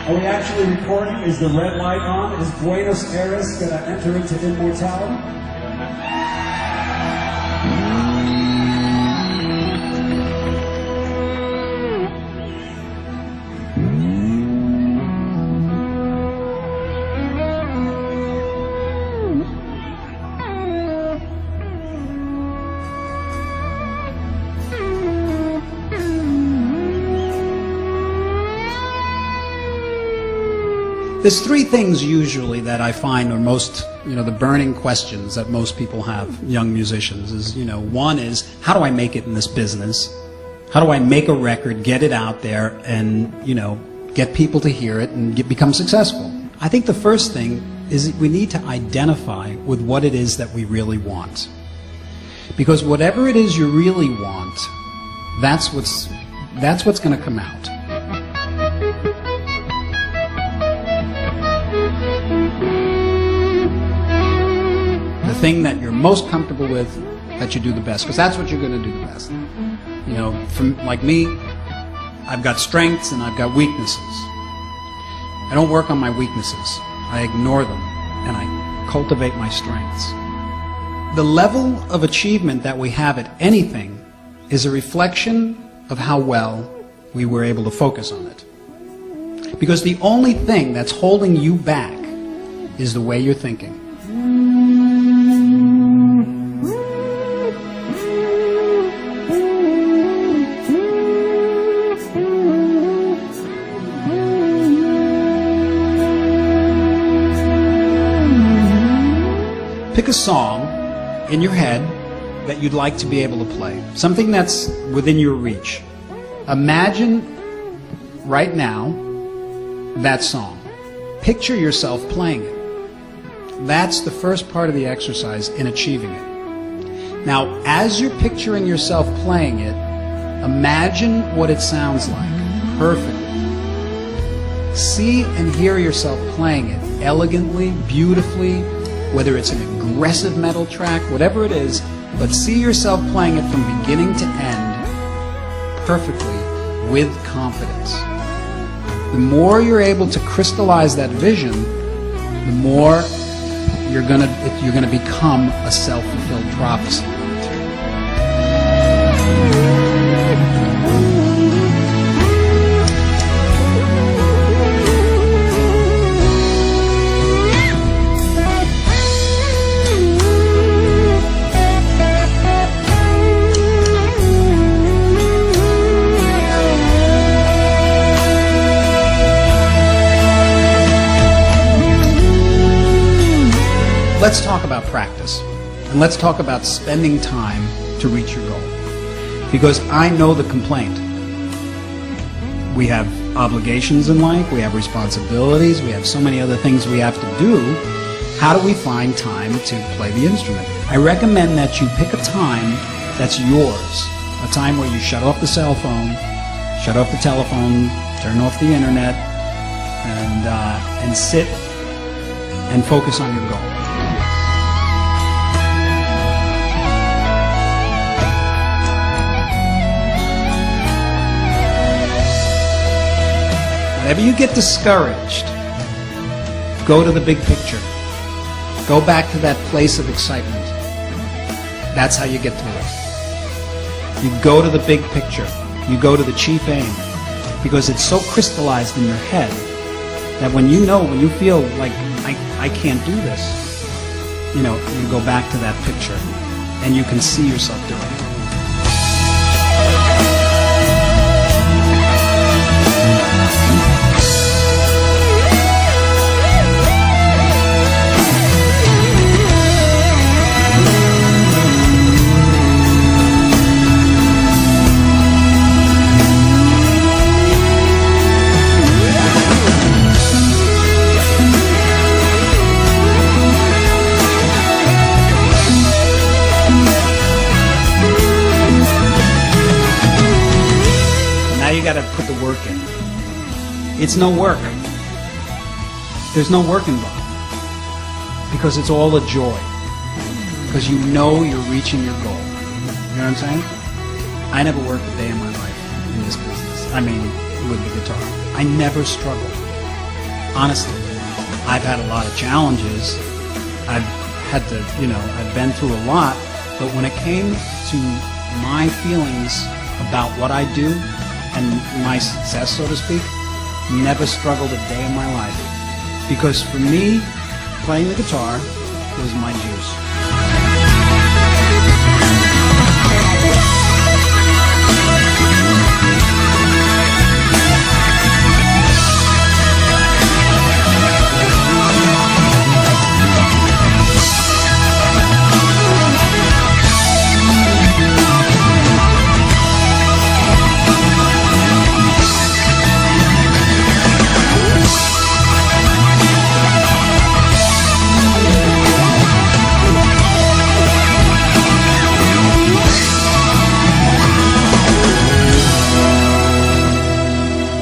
Are we actually recording? Is the red light on? Is Buenos Aires going to enter into immortality? There's three things usually that I find are most, the burning questions that most people have, young musicians, is, one is, how do I make it in this business? How do I make a record, get it out there, and, get people to hear it and become successful? I think the first thing is we need to identify with what it is that we really want. Because whatever it is you really want, that's what's going to come out. The thing that you're most comfortable with, that you do the best, because that's what you're going to do the best. Like me, I've got strengths and I've got weaknesses. I don't work on my weaknesses. I ignore them and I cultivate my strengths. The level of achievement that we have at anything is a reflection of how well we were able to focus on it. Because the only thing that's holding you back is the way you're thinking. Pick a song in your head that you'd like to be able to play. Something that's within your reach. Imagine right now that song. Picture yourself playing it. That's the first part of the exercise in achieving it. Now, as you're picturing yourself playing it, imagine what it sounds like perfectly. See and hear yourself playing it elegantly, beautifully, whether it's an aggressive metal track, whatever it is, but see yourself playing it from beginning to end perfectly with confidence. The more you're able to crystallize that vision, the more you're gonna become a self-fulfilled prophecy. Let's talk about practice, and let's talk about spending time to reach your goal. Because I know the complaint. We have obligations in life, we have responsibilities, we have so many other things we have to do. How do we find time to play the instrument? I recommend that you pick a time that's yours, a time where you shut off the cell phone, shut off the telephone, turn off the internet, and sit and focus on your goal. Whenever you get discouraged, go to the big picture. Go back to that place of excitement. That's how you get through it. You go to the big picture. You go to the chief aim. Because it's so crystallized in your head that when you feel like, I can't do this, you go back to that picture and you can see yourself doing it. You got to put the work in. It's no work. There's no work involved. Because it's all a joy. Because you're reaching your goal. You know what I'm saying? I never worked a day in my life in this business. I mean, with the guitar. I never struggled. honestly, I've had a lot of challenges. I've had to, I've been through a lot. But when it came to my feelings about what I do and my success, so to speak, never struggled a day in my life. Because for me, playing the guitar was my juice.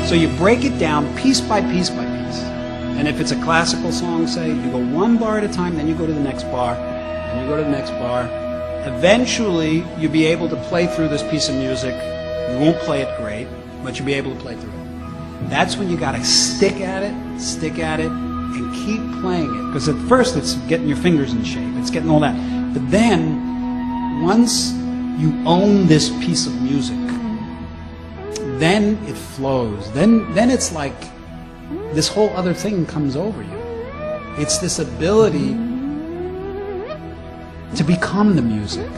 So you break it down piece by piece by piece. And if it's a classical song, say, you go one bar at a time, then you go to the next bar, and you go to the next bar. Eventually, you'll be able to play through this piece of music. You won't play it great, but you'll be able to play through it. That's when you got to stick at it, and keep playing it. Because at first, it's getting your fingers in shape. It's getting all that. But then, once you own this piece of music, then it flows. Then it's like this whole other thing comes over you. It's this ability to become the music.